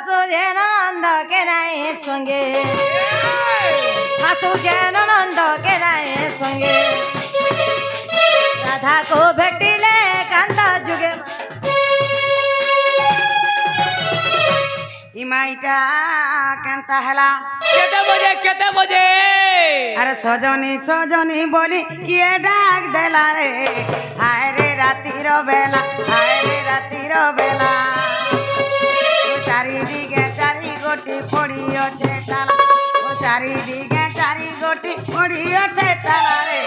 শাশু যে ননন্দকে নাই সঙ্গে শাশু যে ননন্দকে নাই সঙ্গে রাধাকে ভেটিলে কান্ত যুগে ইমাইটা কেনতা হেলা কেতে বজে আরে সজনী সজনী বলি কিয়ে ডাক দেলা রে আয় রে রাতির বেলা আয় রে রাতির বেলা চারিদিকে চারি গোটি পড়িଅছে তালা ও চারিদিকে চারি গোটি পড়িଅছে তালা রে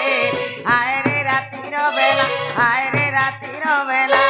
আয় রে রাতির বেলা আয় রে রাতির বেলা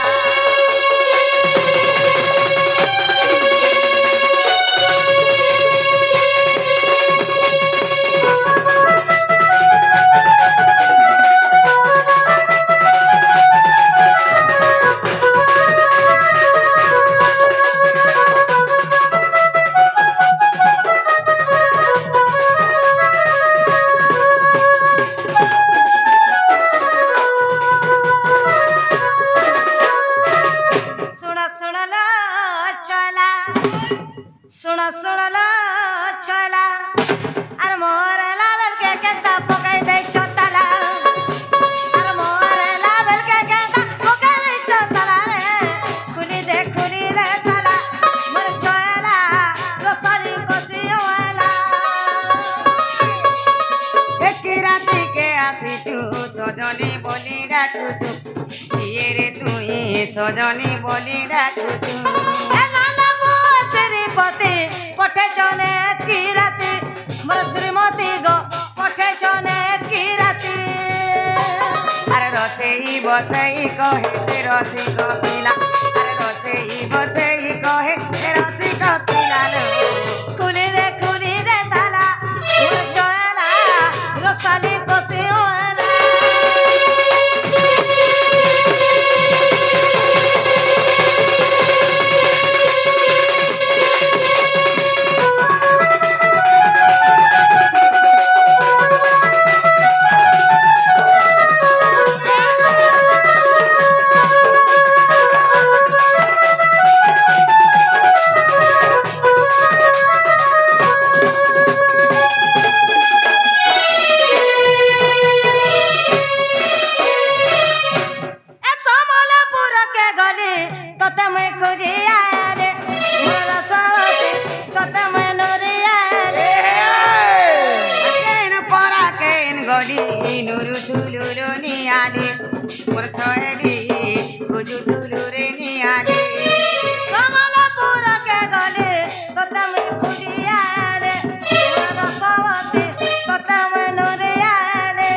सुनला छोला अरे मोर लावल के केता पकाई दे छोतला अरे मोर लावल के केता पकाई दे छोतला रे खुली दे तला मोर छोला रसरी कोसी वाला एक राती के आसी चू सजनी बोली डाकुचू ये रे तुई सजनी बोली डाकुचू पति पठे चने की राती मोर श्रीमती गो पठे चने की राती अरे रसेई बसेई कहे से रसी कपिला अरे रसेई बसेई कहे से रसी कपिला लो खुली दे ताला मोर छोला रसाली कोसी होला नुरु तुलुरु नियाली मोर छोयली गुजु तुलुरे नियाली कमलपुर के गली तोते में खुजियाले मोर रसवती तोते में नुरियाले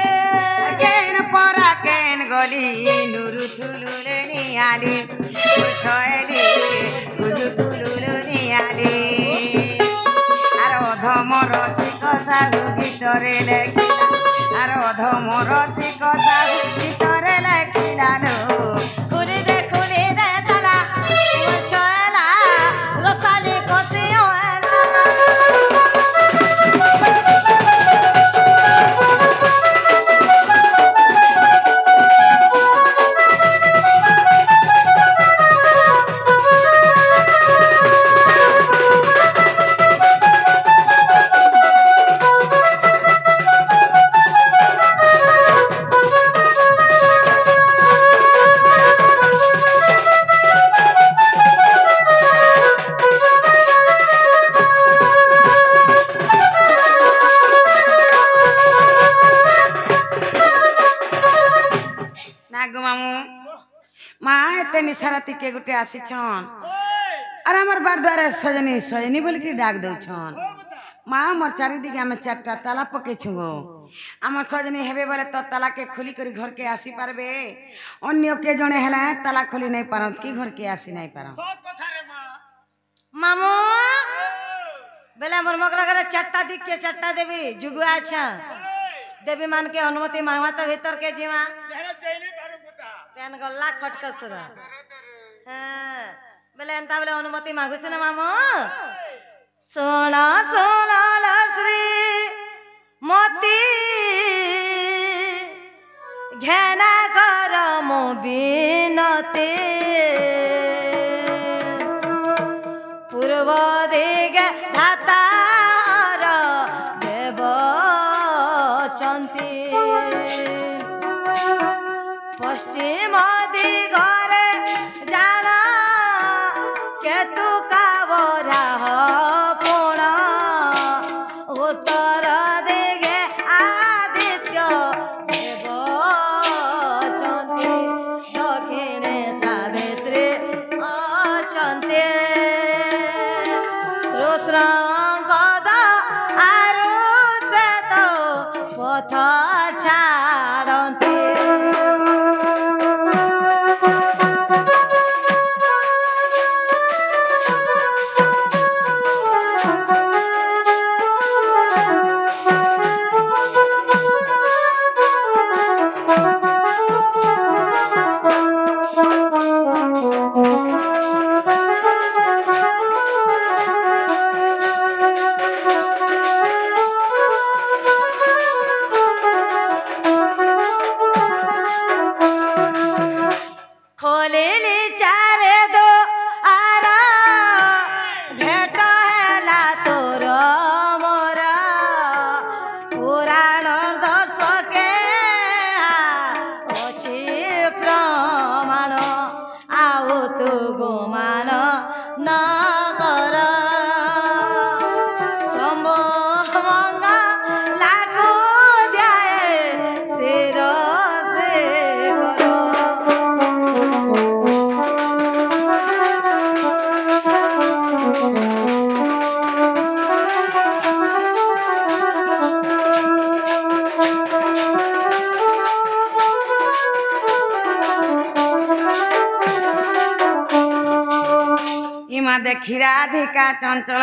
केन परा केन गली नुरु तुलुरे नियाली मोर छोयली गुजु तुलुरु नियाली आरो धमर चिकसा ভিতরে লেখিলা আর অধমর শিকসা ভিতরে লেখিলানো খুলি দে তালা ছয়লা রসালি কষি निशाराती के गुटे आसी छन और हमर बार द्वारा सजनी सजनी बोल के डाक दउ छन माँ मोर चारि दिगे हमें चारटा ताला पके छुगो आम सजनी हेबे बोले तो ताला के खोली करी घर के आसी पारबे अन्य के जने हला ताला खोली नहीं पारत की घर के आसी नहीं पारत मामू बेला मोर मकरा करे चारटा दिख के चारटा देवी जुगुआ अच्छा देवी मान के अनुमति मांगवा तो भीतर के जीवा पेन गल्ला खटकसर हां बेले एंता बेले अनुमति मागुछ ना मामू सोना सोना श्री मोती घेना कर मो बिनते पूर्व ପୂର୍ବ ଦିଗେ ଧାତାର ଦେବ ଅଛନ୍ତି ପଶ୍ଚିମ ଦିଗରେ ଜାଣ କେତୁକା ବରାହ ପୁଣ ଉତ୍ତର ଦିଗେ ଆଦିତ୍ୟ ଦେବ ଅଛନ୍ତି ଦକ୍ଷିଣେ ସାବିତ୍ରୀ ଅଛନ୍ତି କୃଷ୍ଣଙ୍କ ଆରୁ ସେ ତ ପଥ ଛାଡ଼ନ୍ତି खोलिली चारे दो आरा भेट हेला तोर मोरा पुराण दर्शके अछि प्रमाण आउ तू गुमान न कर सम्भवंगा लागू द्याए शिर से कर ইমা দেখি রাধিকা চঞ্চল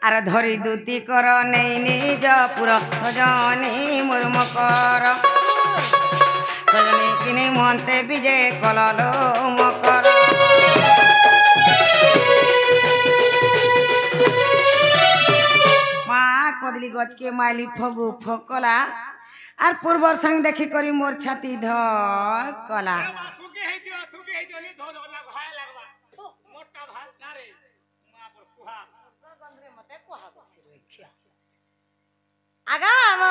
আর ধরি দুতি কর নেই নিজ পুর সজনী মুর্ম কর সজনী কিনে মন্তে বিজে কলল মকর মা কদলি গছকে মাইলি ফগু ফকলা আর পূর্বর সঙ্গ দেখি করি মোর ছাতি ধকলা আগাম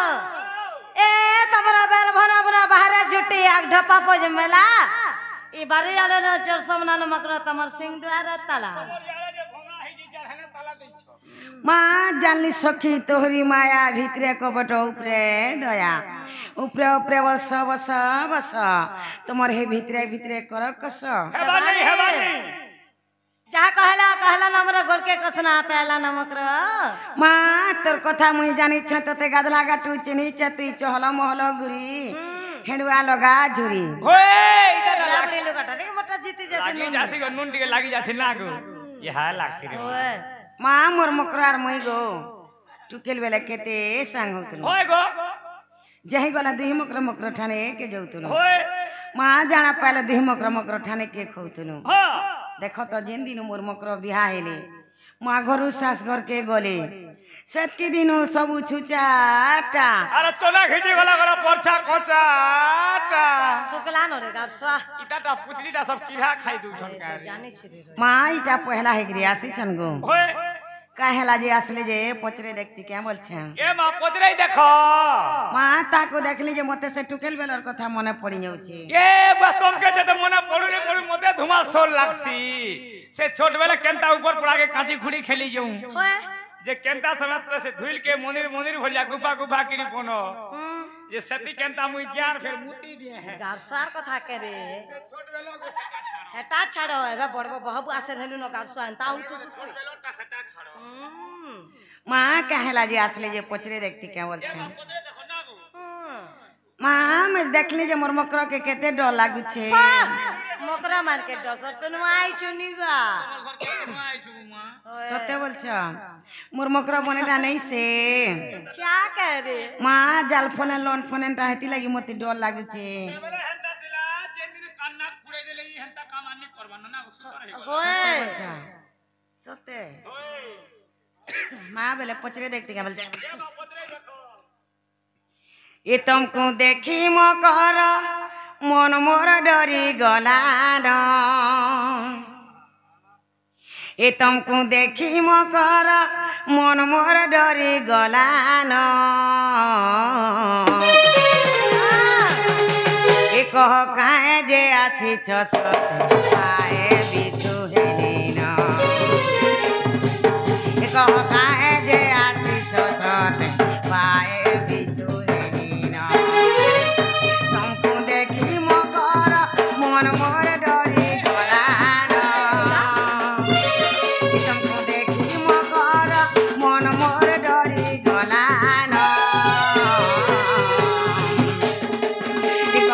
এ তবরা বের ভরা ভরা বাহারে ঝুটি আগ ঢপা পজ মেলা ই বাড়ি আড়ে ন চর সমনা ন মকরা তমর সিং দুয়ারে তালা মা জানলি সখী তোহরি মায়া ভিতরে কপট উপরে দয়া উপরে উপরে বস বস বস তোমার হে ভিতরে ভিতরে কর কস যাহা कहला कहला नमर गोड़के कसना पहला नमक रो মা তোর কথা মুই জানিছ ততে গাদলা গাটু চিনিছ তুই চহল মহল গুরি হেড়ুয়া লগা ঝুরি ওই এটা লাকড়ি লোকাটা রে মোটা জিতি যাছে লাগি যাসি গো নুন টিকে লাগি যাছে না গো ইহা লাগছি রে ওই মা মোর মকরার মই গো টুকেল বেলা কেতে সাং হতুল ওই গো जही गला दुही मकर मकर ठाने के जौतुनु ओए मां जाना पाले दुही मकर मकर ठाने के खौतुनु हां देखो तो जिन दिन मोर मकर बिहा हेले मां घरु सास घर के गले सेतकी दिनु सब छुचाटा अरे चोना खिची गला गला परछा कोचाटा सुकला न रे गाछवा इटाटा पुतलीटा सब किरा खाइ दउ छन का जाने छिरे मां इटा पहला हेगरी आसी छन गो ओए काहेला जे आसले जे पचरे देखती के बोलछन ए मा पचराई देखो मां ताको देखली जे मते से टुकेल बेलर कथा मने पड़ी जाउची ए बस तुम के जते मने पड़ू ने पड़ू मते धुमाल सोल लागसी से छोट बेले केंता ऊपर पड़ा के काची खुड़ी खेली जाऊं होए जे केंता समत से धुइल के मंदिर मंदिर भलिया गुफा गुफा किरी कोनो जे सती केंता मुई जान फिर मुती दिए है गारसवार कथा करे छोट बेलो के सटा छाड़ो हेटा छाड़ो एबे बड़बो बहु आसे हेलु न गारसवा ता हु तो छोट बेलो ता सटा छाड़ो मां काहेला जे आसले जे पचरे देखती के बोलछन पचरे देखो ना गो मां मैं देखली जे मोर मकरा के केते डर लागु छे मकरा मार्केट डर तनु आई चुनी जा घर के आई छु मां सत्य बोलछ मोर मकरा बनेला नहीं से क्या कह रे मां जाल फोने लोन फोने हेती लगी मते डर लागु छे मेरे हंता दिला जे दिन कान नाक पुड़े देले ई हंता काम आनी करबान ना सुतर है होए सत्य मां बेले पचरे देखती के बोलछ ये तुमको देखी मकर मन मोर डरी गला ए तुमको देखी मकर मन मोर डरी गलान ए कह काहे जे आछि सते पाए बिछु हेलिन ए कह काहे जे आछि सते पाए बिछु हेलिन तुमको देखी मकर मन मोर डरी गलान तुमको देखी मकर मन मोर डरी गलान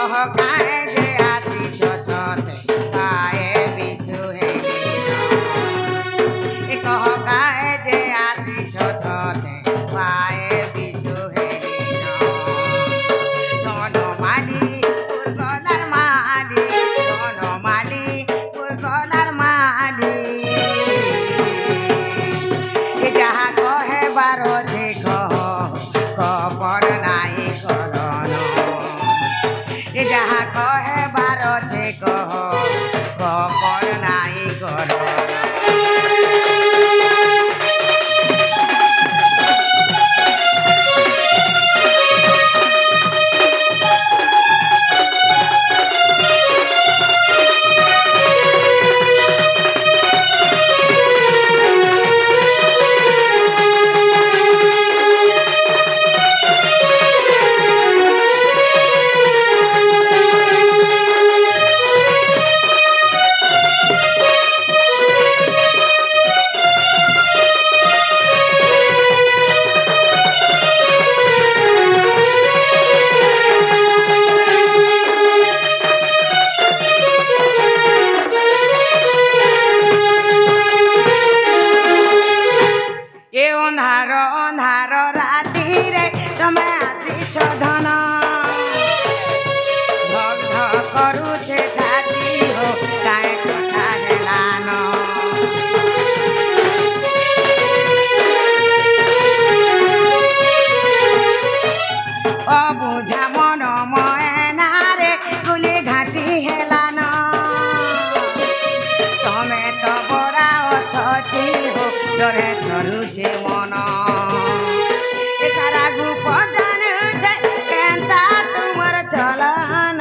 कह काहे जे आछि सते पाए बिछु हेलिन कह काहे जे आछि सते पाए बिछु हेलिन दोनो माली पुरगलार माली दोनो माली पुरगलार माली যাহা কহে বারো যে কহ কপর নাই করন যাহা কহে বারো যে কহ কপর নাই করন ए अन्धार अन्धार रातिरे तमे आसिछ धन धक धक करुछे छाती हो काहे कथा हेलान अबुझा मन मयनारे गुली घाटी हेलान तमे तो बड़ा असती हो डरे धरुछे मन ए सारा गुप जानुछे केन्ता तुमर चलन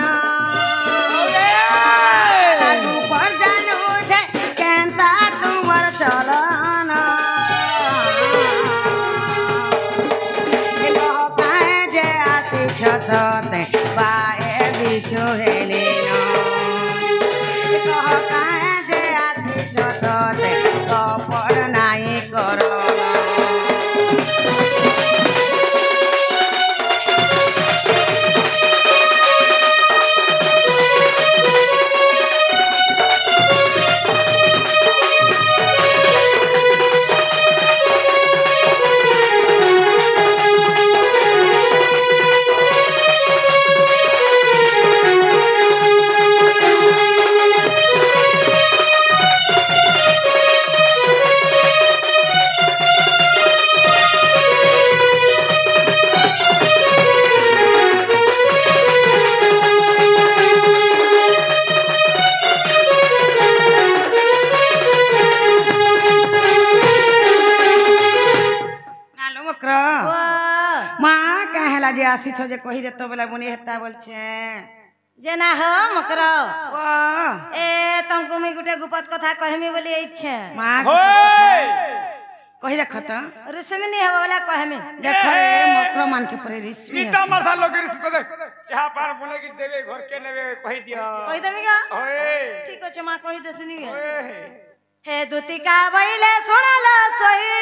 सारा गुप जानुछे केन्ता तुमर चलन ए कह काहे जे आसिछ सते पाए बिछु हेलिन ए कह काहे जे आसिछ सते कपड़ नाई करन যে আসিছ যে কহি দে তো বলে বুনি হেতা বলছে जेना हो मकरो ও ए तुमको मैं गुटे गुपत कथा कहमी बोली इच्छे মা होय কহি দেখ তো ऋषि नहीं हो वाला कहमी দেখ রে মকর মান के परे रिश्मी इतना मसा लोग रिश्ते देख चाह पार बोले कि देवे घर के नेवे कहि दिया कहि देबी का ओए ठीक আছে মা কহি দে শুনি ओए हे दुतिका बइले सुनल सही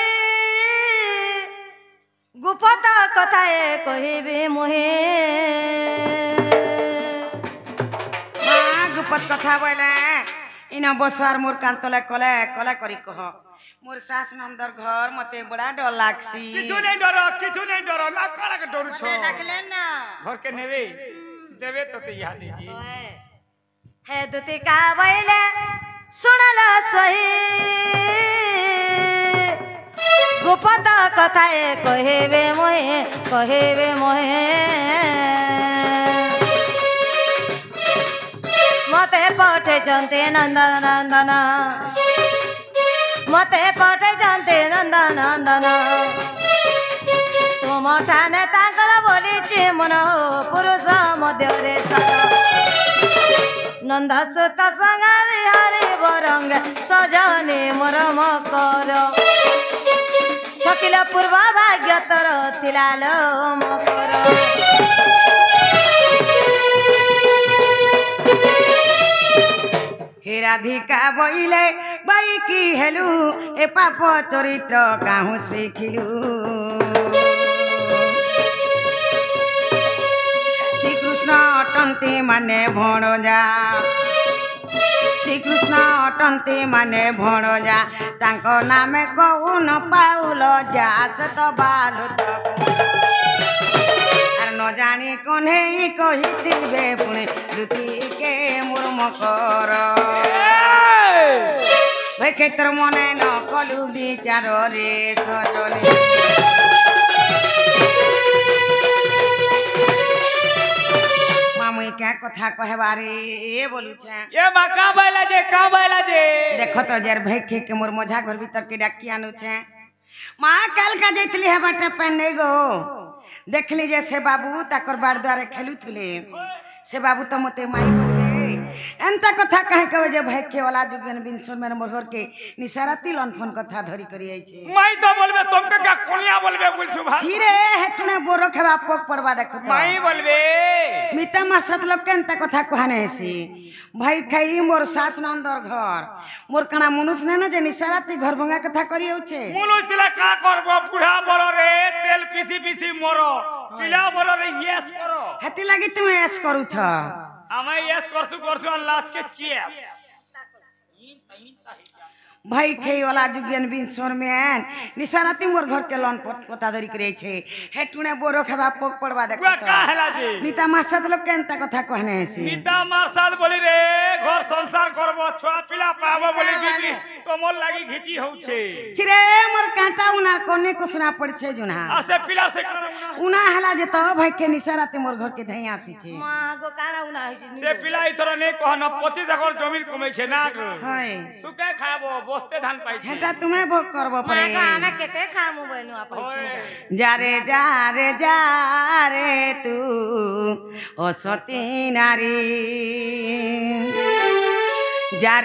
गुपत कथाए कहिबे मोहे মা গুপত কথা বলে ইন বসার মোর কান্তলে কলে কলে করি কহ মোর শাস নন্দর ঘর মতে বড়া ডর লাগছি কিছু नहीं डरो लाख लाख डरू छो डाकले ना घर के नेवे देवे तो ते याद दीजिए ओए हे दुतिका बइले सुनल सही गुपत कथाए कहिबे मोहे मते पठे चंते नंदन ମତେ ପଠେଇଛନ୍ତି ନନ୍ଦନନ୍ଦନ ତୁମ ଠାନେ ତାଙ୍କର ବୋଲିଛି ମନ ପୁରୁଷ ମଧ୍ୟରେ ନନ୍ଦ ସୁତ ସଙ୍ଗା ବିହାରୀ ବରଙ୍ଗ ସଜନି ମୋର ମକର ଶକିଲ ପୂର୍ବ ଭାଗ୍ୟ ତୋର ଥିଲା ଲୋ ମକର हे राधिका बोइले बाई की हेलु ए पाप चरित्र काहु शिखिलु श्री कृष्ण अटंती माने भणजा श्री कृष्ण अटंती माने भणजा तांको नामे कहू न पाउल जा से तो बालु न जानी कन्हई कहिथिबे पुणे दुती के मुर्म कर भाई क्षेत्र मने न कलु विचार रे सजने मामुई क्या कथा कहबारे ए बोलू छे ये बा का बैला जे देखो तो जर भाई के मोर मझा घर भीतर के डाकी आनु छे मां कल का जैतली है बाटे पेन नहीं गो देखली जे से बाबू ताकर बाड़ द्वारे खेलुथले से बाबू तो मते माई बोले एंता कथा कहे कहे जे भाई के वाला जुगन बिनसन में मोर घर के निसाराती लनफन कथा धरी करी आई छे माई तो बोलबे तुमके का कोनिया बोलबे बोलछु भाई छिरे हेटने बोरो खेबा पक पड़वा देखो तो माई बोलबे मिता मासत लोग के एंता कथा कहने हेसी भाई खाई मोर सास नंदर घर मोर कणा मनुष ने न जे निसाराती घर भंगा कथा करी होचे मुनुस तिला का करबो बुढ़ा बरो रे तेल पीसी पीसी मोरो पिला बरो रे यस करो हेती लागि तुम ऐस करू छ आमे यस करसु और लाच के चेस भाई खेई वाला जुगियन बिन सोर में निसाराती मोर घर के लोन कथा धरी करे छे हेटुने बोरो खेबा पक पड़वा देखो बुआ का हैला जी मिता मासत लोग के एंता कथा कहने हेसी मिता मारसाल बोली रे घर संसार करबो छोआ पिला पाबो बोली बीबी तो मोर लागी घिची होउछे छिरे मोर कांटा उना कोने कुसना पड़ छे जुना आसे पिला से करबो उना हला जे तो भाई के निसाराती मोर घर के धैया आसी छे माँ गो काना उना होइछि से पिला इतर ने कहन 25 एकड़ जमीन कमै छे ना हाय सुके खाबो बस्ते धान पाइ छे हेटा तुम्हें भोग करबो माँ पड़े गो आमे केते खामु बनु आपन जा रे तू ओ सती नारी जा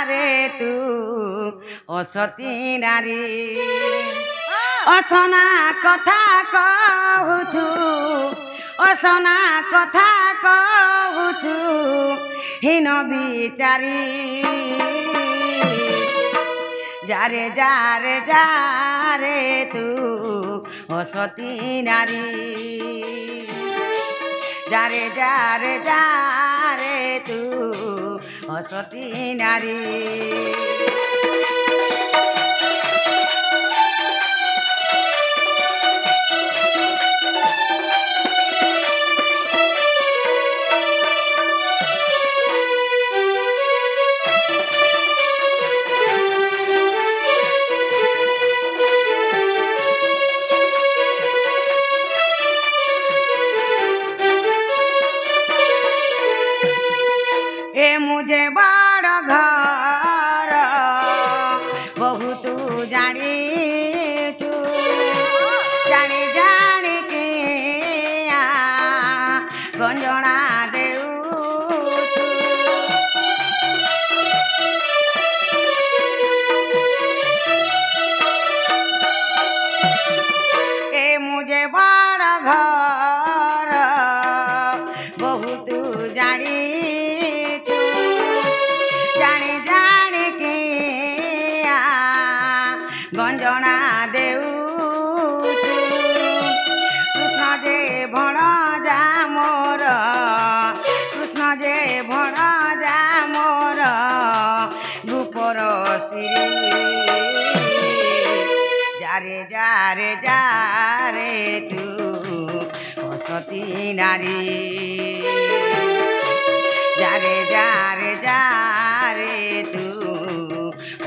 रे तू ओ सती नारी असना कथा कहूछु असना कथा कहूछु हिन बिचारी जा रे तू ओ सती नारी जा रे तू ओ सती नारी ए मुझे बड़ घर बहुत जानी छु जानी जानी के गंजना देउछु ए मुझे बड़ घर बहुत जानी गंजना देउछु कृष्ण जे भणजा मोर कृष्ण जे भणजा मोर रूपर श्री जा रे तू ओ सती नारी जा रे तू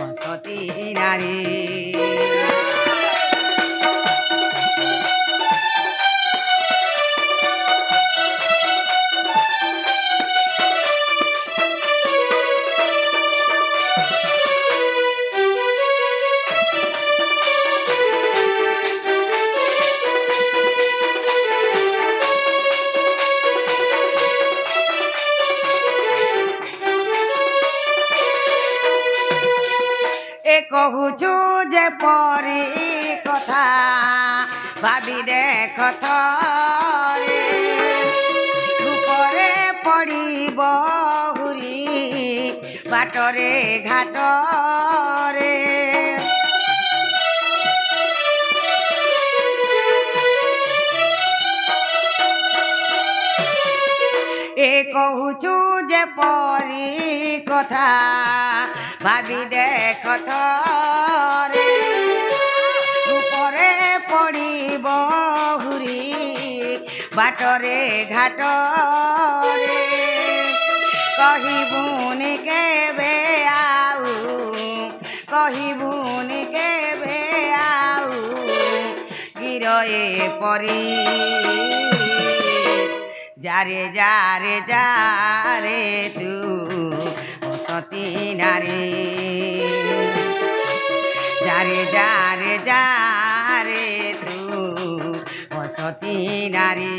ओ सती नारी এ কহুছু যে পরি কথা ভাবি দেখ থরে রূপরে পড়িব হুরি বাটরে ঘাটরে এ কহুছু যে পরি কথা ভাবি দেখ থরে উপরে পড়িব হুরি বাটরে ঘাটরে কহিবুনি কেবে আউ কহিবুনি কেবে আউ গিরয়ে পরি যারে যারে যারে তু সতী নারী যারে যারে যারে তু সতী নারী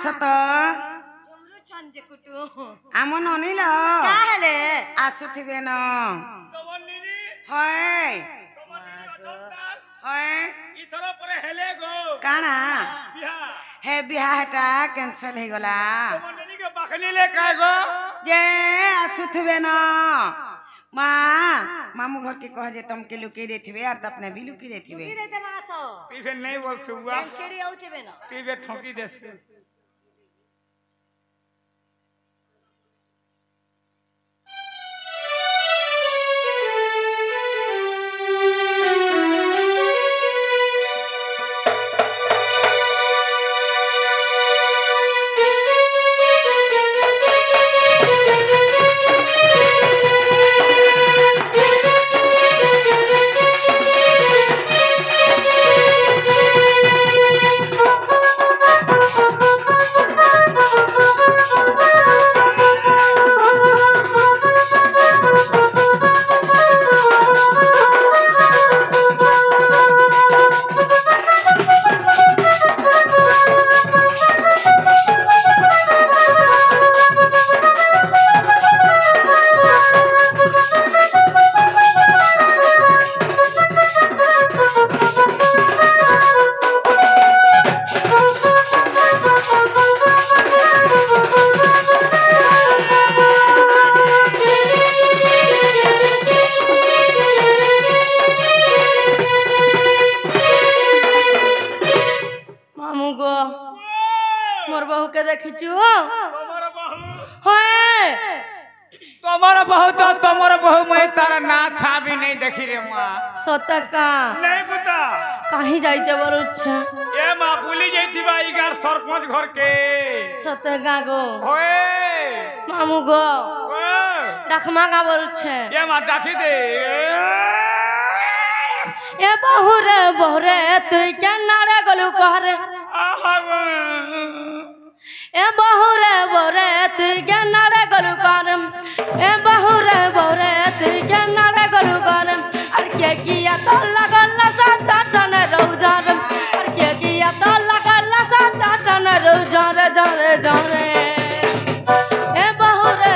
ସତ ଆମ ନନିଲ ଆସୁଥିବେ ନ ହଏ ହଏ କାଣା ହେ ବିହାଟା କ୍ୟାନ୍ସଲ ହେଇଗଲା ଯେ ଆସୁଥିବେ ନ ମା मामू घर के कह जे तुमके लुके देथिबे और अपने भी लुके देथिबे पीबे नहीं बोल सुवा छेड़ी आउथिबे न पीबे ठोकी देसे तमर बहु मैं तारा ना छाबी नहीं देखी रे मां सतका नहीं पता कहीं जाई जबर इच्छा ए मां भूली जाईती बा इगार सरपंच घर के सतका गो होए मामू गो ओए डखमा का बर इच्छा ए मां डाकी दे ए बहुरे तू क्या नारे गलू कहरे आहा ए बहुरे तू क्या नारे गलू करम ए बहुरे तू क्या नारे गलू करम अर के किया तो लगल सात टन रोजर अर के किया तो लगल सात टन रोजर जरे जरे ए बहुरे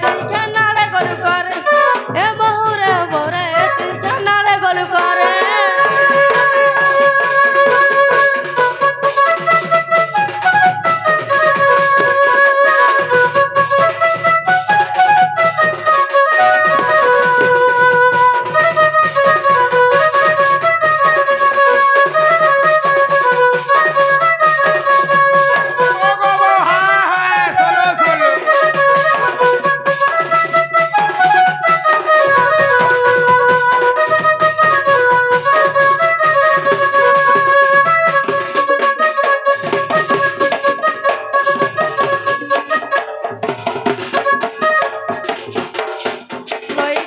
तू क्या नारे गलू करे ए बहुरे तू क्या नारे गलू करे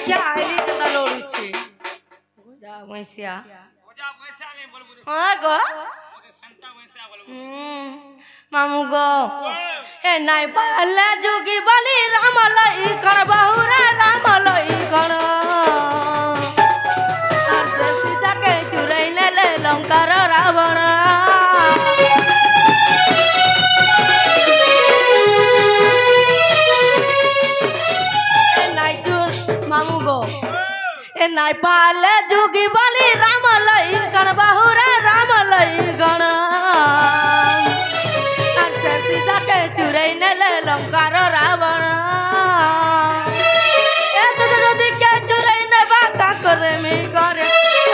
ଦେଖିଆ ଆଇଲି କେନ୍ତା ଲଢୁଛି ଗୋଜା ମଇସିଆ ओजा पैसा ले बोलबो ହଁ ଗो ओके संता पैसा बोलबो ମାମୁ ଗो ओ ଏ ନାଇଁ ପାଲେ ଯୋଗୀ ବଲି ରାମ ଲଇ କଣ ବହୁରେ ରାମ ଲଇ କଣ আর সে সীতাকে চুরাই নেলে লঙ্কার রাবণ এ নাই চুর মামু গো এ নাই পালে যোগী বলি রাম লই কণ বহুরে রাম লই গণ আর সে সীতাকে চুরাই নেলে লঙ্কার রাবণ এত যদি কে চুরাই নেবা কা করে মি করে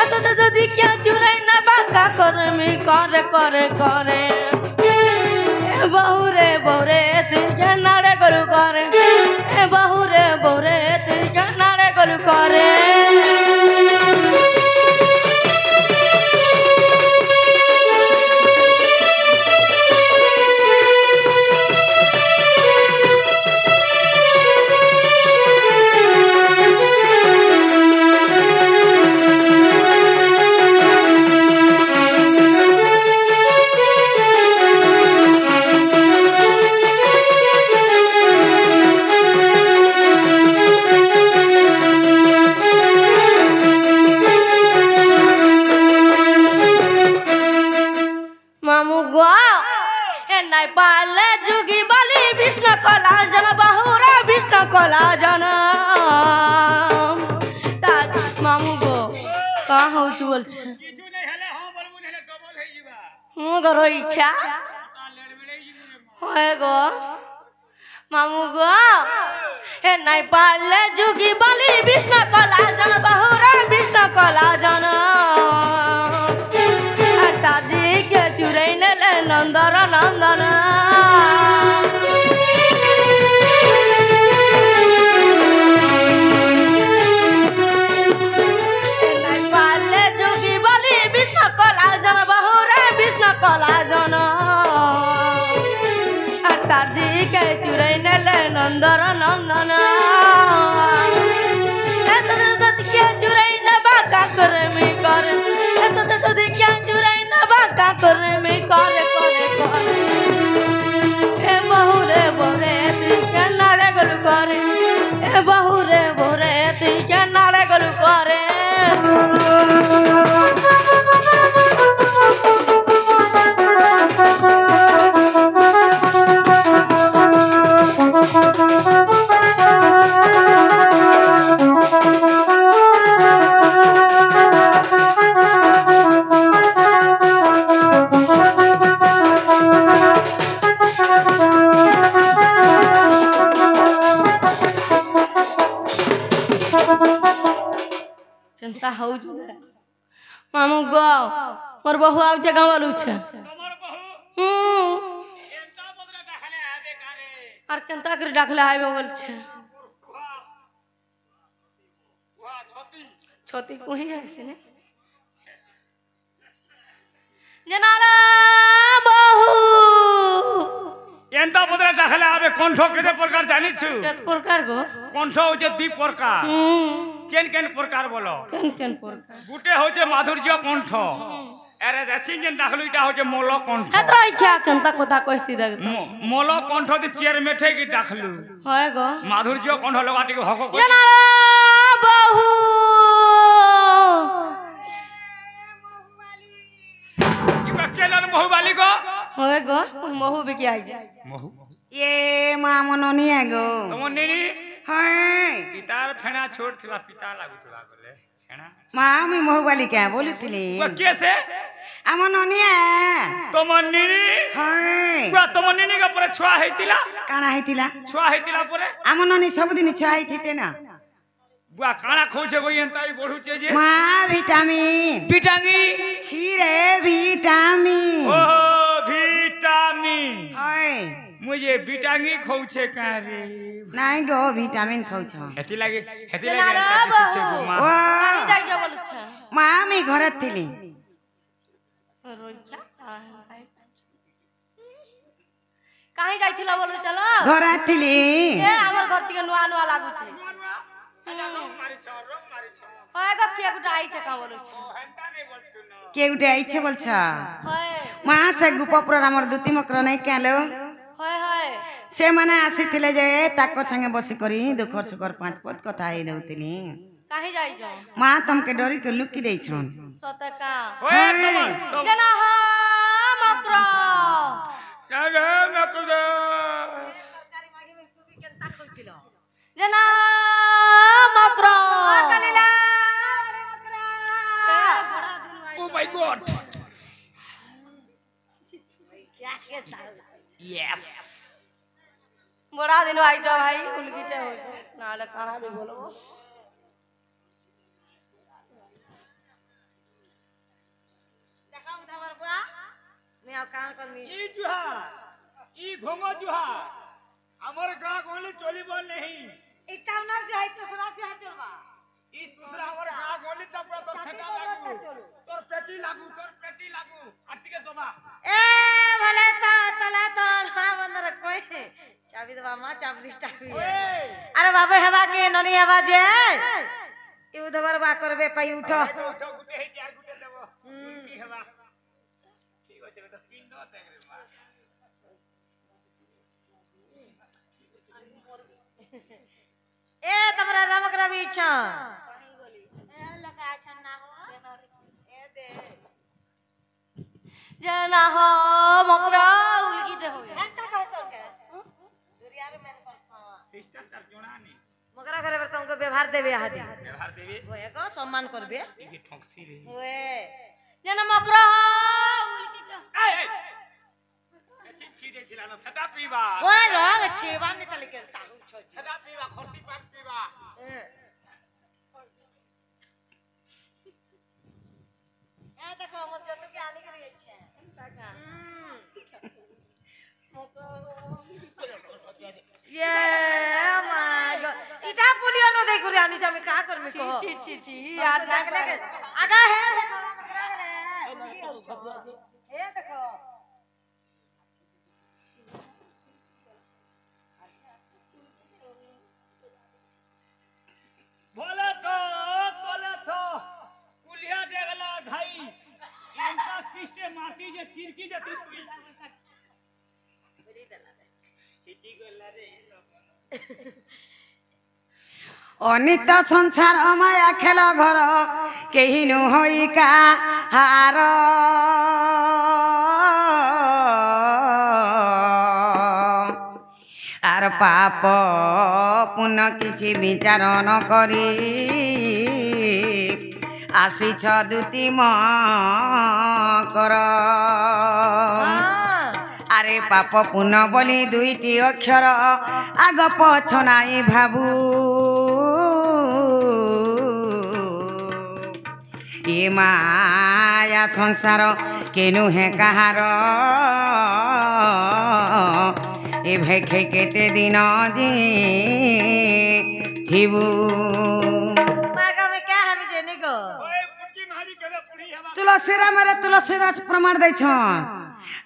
এত যদি কে চুরাই নেবা কা করে মি করে করে করে এ বহুরে বহুরে তুই কেনারে গরু করে এ বহুরে বহুরে তুই কেনারে গরু করে মামু গো এ নাই পালে যুগি বলি বিষ্ণু কলা জন বহুরা বিষ্ণু কলা জন তা মামু গো কা হউছু বলছে কিছু নাই হলে হ্যাঁ বলবো নহলে ডবল হই যাবা মু গর ইচ্ছা তা লেড় বেড়ে যাবো হয় গো মামু গো এ নাই পালে যুগি বলি বিষ্ণু কলা জন বহুরা বিষ্ণু কলা জন আর তাজি কে চুরাই নেলে নন্দর নন্দন নাই পালে যোগী বলি বিষ্ণু কলা জন বহুরে বিষ্ণু কলা জন আর তাজি কে চুরাই নেলে নন্দর নন্দন এত যদি কে চুরাই নেবা কা করে মি করে এত যদি কে চুরাই নেবা কা করে মি করে করে করে এ বহুরে বহুরে তুই কেনারে গলু করে এ বহুরে বহুরে তুই কেনারে গলু করে চিন্তা হউଛୁ মামু গো মোর বহু আউছে গাঁ বলুছে তোমার বহু এন্তা বদরা দেখালে হবে কারে আর চিন্তা করে ডাকলে আইবে বলছে ওয়া ছতি ছতি কহি যাইছে না জানালা বহু এন্তা বদরা দেখালে হবে কণ্ঠ কেতে প্রকার জানিছু কেত প্রকার গো কণ্ঠ হচ্ছে দুই প্রকার কেন কেন প্রকার বলো কেন কেন প্রকার গুটে হচ্ছে মাধুর্য কণ্ঠ এরে যাচ্ছি কেন ডাকলু এটা হচ্ছে মল কণ্ঠ এত ইচ্ছা কেনতা কথা কইছি দেখ মল কণ্ঠ দি চেয়ার মেঠে কি ডাকলু হয় গো মাধুর্য কণ্ঠ লগা টিকে হক কই জানালা বহু ইবা কেলার বহুবালি গো হয় গো মহু বিকি আই যায় বহু ये माँ मनोनिया गो তোমার নিনি हाँ পিতার ফেনা ছোট থিবা পিতা লাগুতবা বলে ফেনা माँ मैं मोहबाली क्या बोली थी ও কেসে आम ननिया তোমার নিনি हाँ পুরা তোমার নিনি কা পরে ছুয়া হইতিলা काना हेतिला ছুয়া হইতিলা পরে आम ननी सबदिन छुआई थी ना বুয়া কানা খৌছে গই এন্তাই বড়ুছে যে माँ विटामिन পিটাঙ্গি छिरे विटामिन ও ভিটামিন हाँ मुझे विटांगी खौचे कारे नहीं गो विटामिन खाऊ छ हेती लागे জানালা एंता বহু छे गो मा কাহি যাই যা বলছে माँ मैं घर थी রইছা কাহি যাইছিলা বলু চলো घर थी এ আমার ঘর থেকে নোয়া নোয়া লাগুছে হয় গো কে গুটা আইছে কা বলছে কে উঠে আইছে বলছ হয় মা সে গোপপুর আমার দুতি মকর নাই কেলো হয় হয় সে মানে আসিলে যে তাকর সঙ্গে বসি করি দুঃখর সুখর পাঁচ পদ কথা আই দেউতিনি কাহি যাইছ মা তমকে ডরি के लुकी देछन সতকা ओए तुम जना হ মক্র क्या गे मैं तुझे जना মক্র কালিলা ओ माय गॉड यस বড়া দিন আইছ ভাই উলগিতে হইছে নালে কানা বি বলবো দেখাও উধাবার বুয়া নে আও কাম করমি ई जुहा ई घोंगो जुहा हमर गां गोली चली बोल नहीं এটা উনার যে হইতো সোনা যে চলবা ई दूसरा हमर गां गोली तब तो सेटा लागू तोर पेटी लागू अटके जमा এ ভলে তো তলা তো না বন্দর কই চাবি দেবা মা চাবি চাবি ओए আরে বাবা হেবা কে ননি হেবা যে ই উধাবার বা করবে পাই উঠো उठो गुटे है चार गुटे देबो की हेबा ठीक होचे तो तीन दो तेरे मा এ তোমরা রামকরা বিছ जना হ মক্র উলগিতে হইছে सिस्टर चार जोड़ा नहीं मगरा घरे पर तुमको व्यवहार देबे हादी व्यवहार देवी होए को सम्मान करबे ये ठोकसी रे होए जना मक्र उलगिते ए छी दे छिलानो सटा पीवा होए रंग छेवा ने तले के तागु छ सटा पीवा खर्ती पाक पीवा ए देखो हमर जतो के आनी करे छै ताका ये माय गॉड इटा पुलियो न दे गुरे आनी जामे का करमे को ची याद देख ले आगा है देखो मगरा घरे ए देखो बोले तो कुलिया देगला भाई इनका सिस्टे माटी जे चिरकी जती हिटी गला रे অনিত সংসার মায়া খেল ঘর কেহি নহই কাহার আর পাপ পুণ্য কিছু বিচার ন করি আসিছ দুতি মকর আরে পাপ পুণ্য বলি দুইটি অক্ষর আগ পছ নাই ভাবু এ মায়া সংসার কেনু হে কাহার এ ভেখে কেতে দিন যে থিবু ओए मुट्ठी मारी करे पुड़ी हवा तुलसी रामरे तुलसीदास प्रमाण दै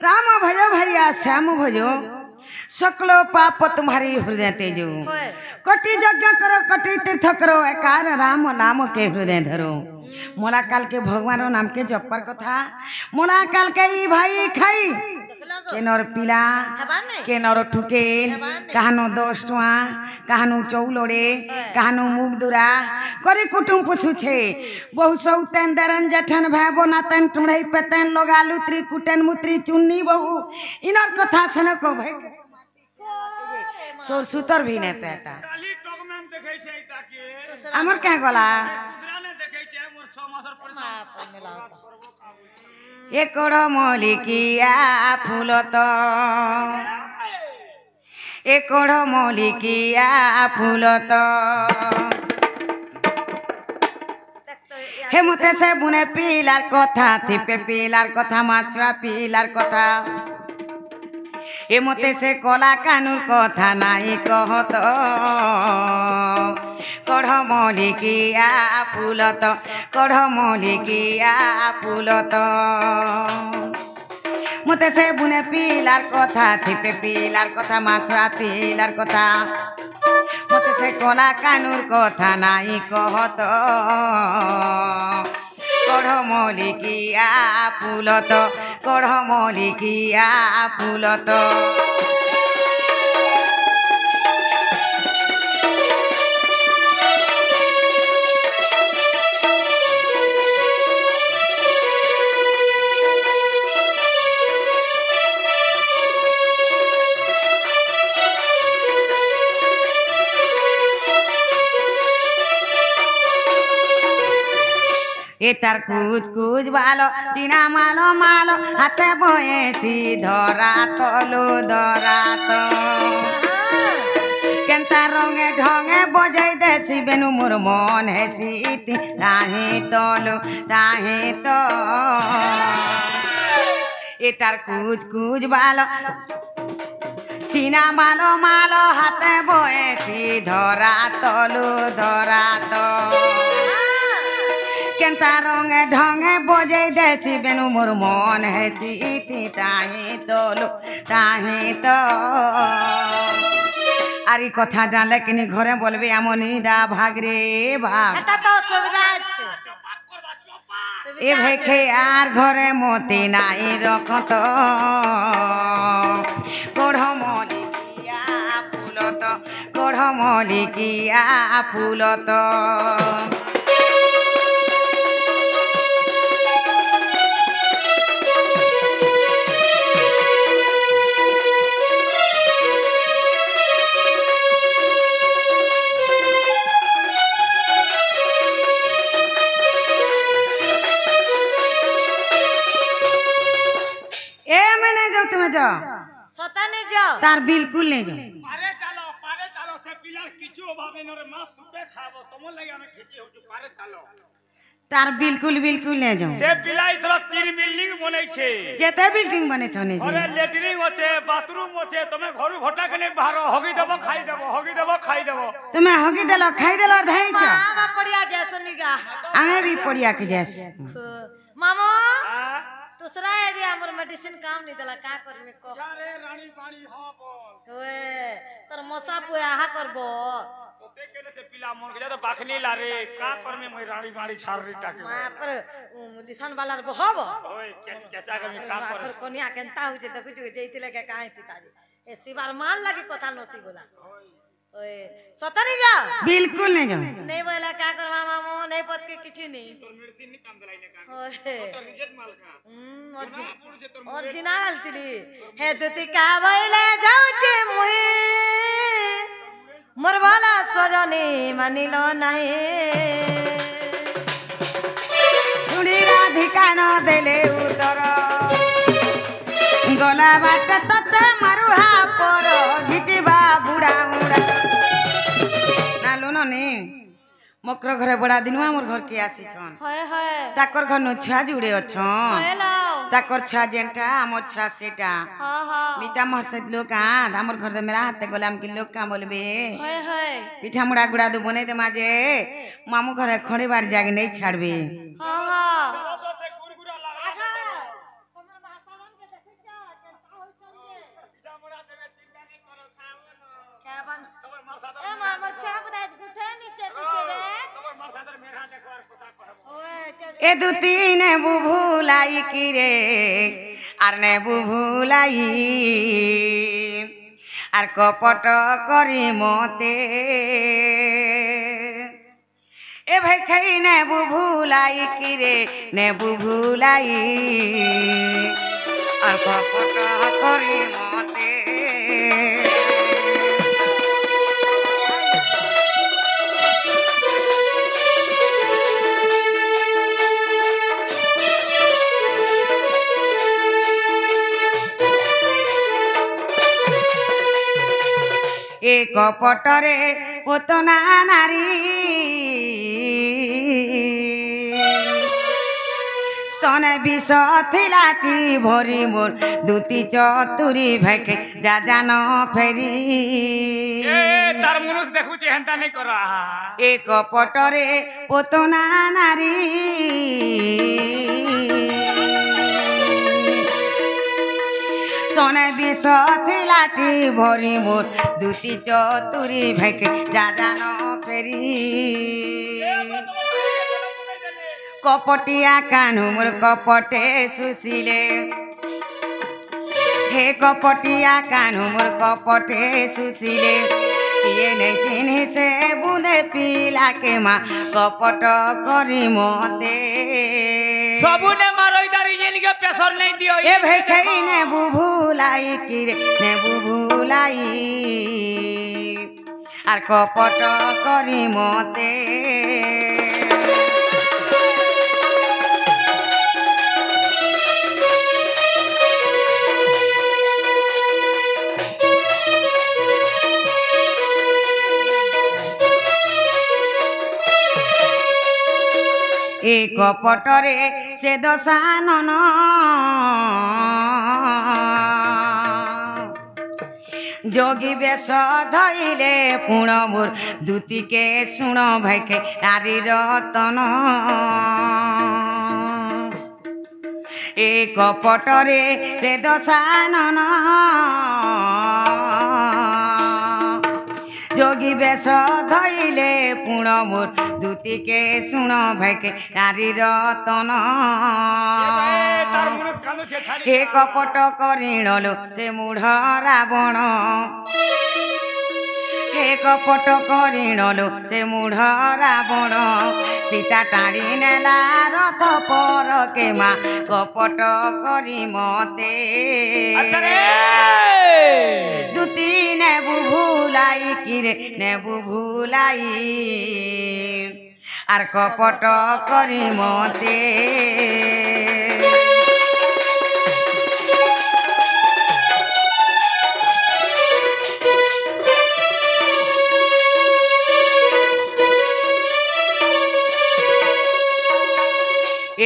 राम भयो भैया श्याम भयो सकलो पाप तुम्हारी हृदय तेजो कटी यज्ञ करो कटी तीर्थ करो एकार राम नाम के हृदय धरो मोला काल के भगवान नाम के जपर कथा मोला काल के ई भाई खाई केनर पिला केनर ठुके काहानो 10 टुआ काहानो चौलोड़े काहानो मुख दुरा करी कुटुम पुछुछे बहु सौतेन दरन जठन भाई बोनातन टुड़ई पेतन लोगालू त्रिकुटन मुत्री चुन्नी बहु इनर कथा सन को भाई सोर सुतर भी नहीं पेता काली टॉकमैन देखै छै ताके अमर क्या गला दूसरा ने देखै छै मोर 6 मासर परिश्रम एकड़ मौलिकिया फूल तो एकड़ मौलिकिया फूल तो हे मते से बुने पिलार कथा थिपे पिलार कथा माछुआ पिलार कथा हे मते से कला कानूर कथा नाई कहत कढ़ मौलिकिया फूल तो कढ़ मौलिकिया फूल तो मते से बुने पिलार कथा थिपे पिलार कथा माछुआ पिलार कथा मते সে কলা কানুর কথা নাই কহত কঢ়মলিকিয়া ফুলত কঢ়মলিকিয়া ফুলত এ তার কুচ কুচ ভালো চিনা মালো মালো হাতে বয়েছি ধরা তলু ধরা তো কেনতা রঙে ঢঙে বজাই দেছি বেনু মোর মন হেসি তাহি তলু তাহি তো এ তার কুচ কুচ ভালো চিনা মালো মালো হাতে বয়েছি ধরা তলু ধরা তো কেনতা রঙে ঢঙে বজাই দেছি বেনু মোর মন হেছি তাহি তলু তাহি তো আর এই কথা জানলে কিনি ঘরে বলবে এমনই দা ভাগ রে ভাগ এটা তো সুবিধা আছে এ ভেখে আর ঘরে মতি নাই রখত কঢ়মলিকিয়া ফুলত কঢ়মলিকিয়া ফুলত তুমি যাও শতানি যাও তার বিলকুল নেই যাও পারে চালো সে পিলার কিছু অভাবে নরে মাছ সুপে খাবো তোমার লাগি আমি খেচি হচ্ছি পারে চালো তার বিলকুল বিলকুল নেই যাও সে পিলাই তোরা 3 বিল্ডিং বনাইছে যেতে বিল্ডিং বনে তো নেই ঘরে লেটরিং আছে বাথরুম আছে তুমি ঘরু ঘটা কেনে বাহার হগি দেব খাই দেব তুমি হগি দেল খাই দেল আর ধাইছ মামা পড়িয়া যাস নিগা আমি भी पड़िया के जैस मामो হ্যাঁ दूसरा एरिया हमर मेडिसिन काम नहीं देला का करमे को আরে রানী পানি হ বল ओए तर मसा पुया हा करबो তোতে কেনে সে পিলা মন গেলে তো বাখনি লারে কা করমে মই রানী বাড়ি ছাড়রি টাকে मा पर लिसन वाला बहब ওই কেচা কেমি কা করে आखर कोनिया केनता होचे देखु छु जेइतिले के काहे तिताजी ए सिबार मान लागी कथा नसी बोला ओए सतनी जा बिल्कुल नहीं जाओ नहीं बोला का करवा मामो नहीं पत के किछि नहीं তোর মেডিসিন নি কাম দেলাই না কাম ओए তোর রিজেক্ট মাল খা পুরুষে তোর ओरिजिनल तिली हे दुती का बोले जाउचे मुई मोर वाला सजनी मानिलो नाही छुड़ी राधिका न देले उतर गला बाट तते मारुहा पर घिचिबा बुढ़ा उड़ा नालो ने मकर घरे बड़ा दिनवा मोर घर के आसी छन হয় হয় ताकर घर नु छुआ जुड़े अछन हेलो ताकर छुआ जेंटा हमर छुआ सेटा हाँ हाँ मीता मोर से लोग आ हमर घर मेरा हाथे गोलाम के लोग का बोलबे হয় হয় पिठा मुड़ा गुड़ा दु बने दे माजे मामू घरे खड़े बार जागे नहीं छाड़बे हाँ हाँ से गुरगुरा लगा क्या बन তোমার মাথা ए मामा चाप दाज गुथे नीचे नीचे रे তোমার মাথা ধরে মেরা দেখবার কথা কহব ओए चल ए दु तीन बुभुलाई की रे आर ने बुभुलाई आर कपट करी मते ए भाई खई ने बुभुलाई की रे ने बुभुलाई आर कपट करी मते ए कपटरे पोतना नारी स्तने विष थिलाटी भरी मोर दुती चतुरी भैके जा जान फेरी এ তার মনুষ দেখুছি হেনতা নাই করা ए कपटरे पोतना नारी स्तने विष थिलाटी भरी मोर दुती चतुरी भाइके जा जान फेरी कपटिया कान्हु मोर कपटे सुसिले हे कपटिया कान्हु मोर कपटे सुसिले किए नै चिन्हे से बुंदे पिला के माँ कपट करी मते सबुने मारो इधर ये के प्रेशर नहीं दियो ए भाई खई ने बुभुलाई किरे ने बुभुलाई আর কপট করি মতে এ কপটরে সে দশানন যোগী বেশ ধইলে পুণ মোর দুতিকে শুণ ভাইকে নারী রতন এ কপটরে সে দশানন যোগী বেশ ধইলে পুণ মোর দুতিকে শুণ ভাইকে নারী রতন হে কপট করিণলো সে মূঢ় রাবণ হে কপট করিণলো সে মূঢ় রাবণ সীতা টাড়ি নেলা রথ পরকে মা কপট করি মতে দুতি নেবু ভুলাই কিরে নেবু ভুলাই আর কপট করি মতে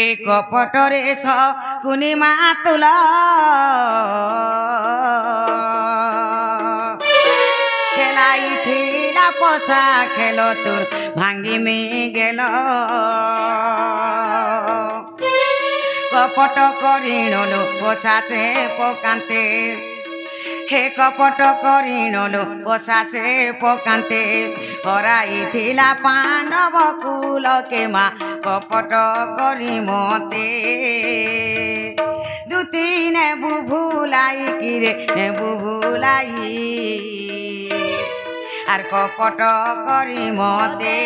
এ কপটরে শকুনি মাতুল খেলাইথিলা পশা খেল তোর ভাঙ্গি মে গেল কপট করিণলো পশাছে পকান্তে হে কপট করিণলো পশাছে পকান্তে হরাইথিলা পাণ্ডব কুলকে মা কপট করি মতে দুতি নেবু ভুলাই কিরে নেবু ভুলাই আর কপট করি মতে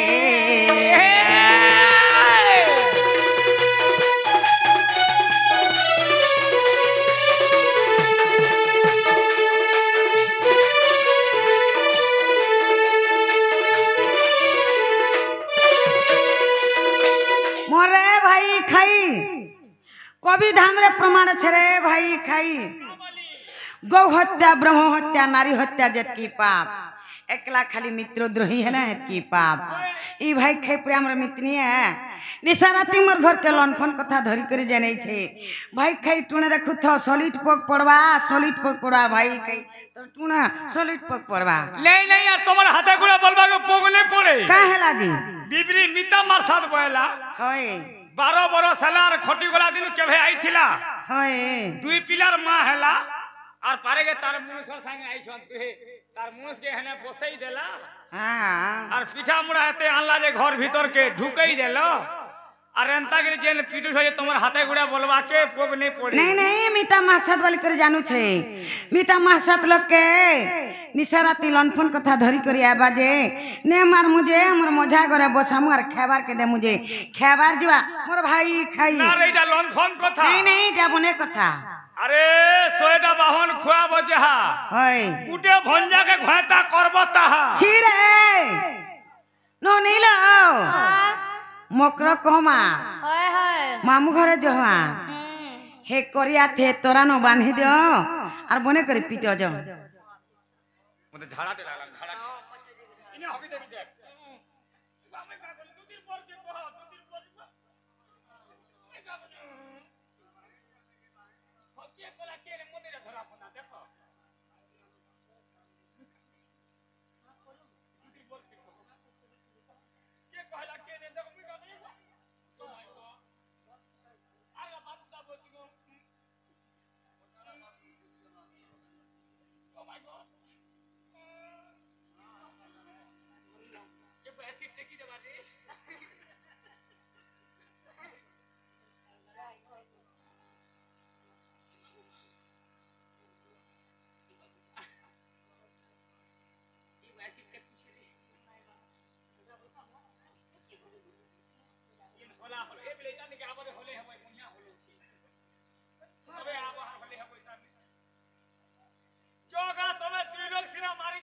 মরে ভাই খাই কবি ধামরে প্রমাণ ছেড়ে ভাই খাই গৌ হত্যা ব্রহ্ম হত্যা নারী হত্যা যেতকি পাপ একলা খালি মিত্রদ্রোহী है ना की पाप ई भाई खाई पूरा हमर मित्रनी है निशा राती मोर घर के लनफन कथा धरी कर जानै छे भाई खाई टुने देखु थो सॉलिड पक पड़वा भाई खाई तो टुना सॉलिड पक पड़वा नहीं यार तुम्हारे हाथे गुड़ा बोलबा के पोग नहीं पड़े का हैला जी बिबरी मिता मार साथ बोला होय 12 बरस हलार खटी गला दिन केभे आइथिला होय दुई पिलर मां हला और पारेगे तार मुनुसर संगे आई छन तुहे तार मुनुस के हने बसई देला हां और पीठा मुड़ा हेते आनला जे घर भीतर के ढुकई देलो और अंतागिरी जेन पीटू छ तोमर हाथे गुड़ा बोलवा के पोग नहीं पड़ी नहीं मीता मारसात वाली कर जानू छे मीता मारसात लोग के निशाराती लनफन कथा धरी करी आबा जे ने मार मुझे हमर मजा करे बसामु और खाबार के दे मुझे खाबार जीवा मोर भाई खाई ना रे इटा लनफन कथा नहीं इटा बने कथा अरे सोएटा बाहन खुआ बजहा होय उटे भंजा के घाटा करबता छी रे नो नीलो मकर कमा হয় হয় मामू घरे जहा हे करिया थे तोरा नो बांधी दियो और बने करे पीटो जो मते झाड़ा दे लागल झाड़ा इने हबी देबी देख बामे का दू दिन पर के कह दू दिन पर हकिए कोला के रे मोते धरा पना देखो के कहला के ने देखो मी का नहीं आगा बात का बोती को রে এই ওয়াসিটকে পুছে দে ইন হলা হলো এ বেলে জানি কে আবার হলে হবে বনিয়া হলো তবে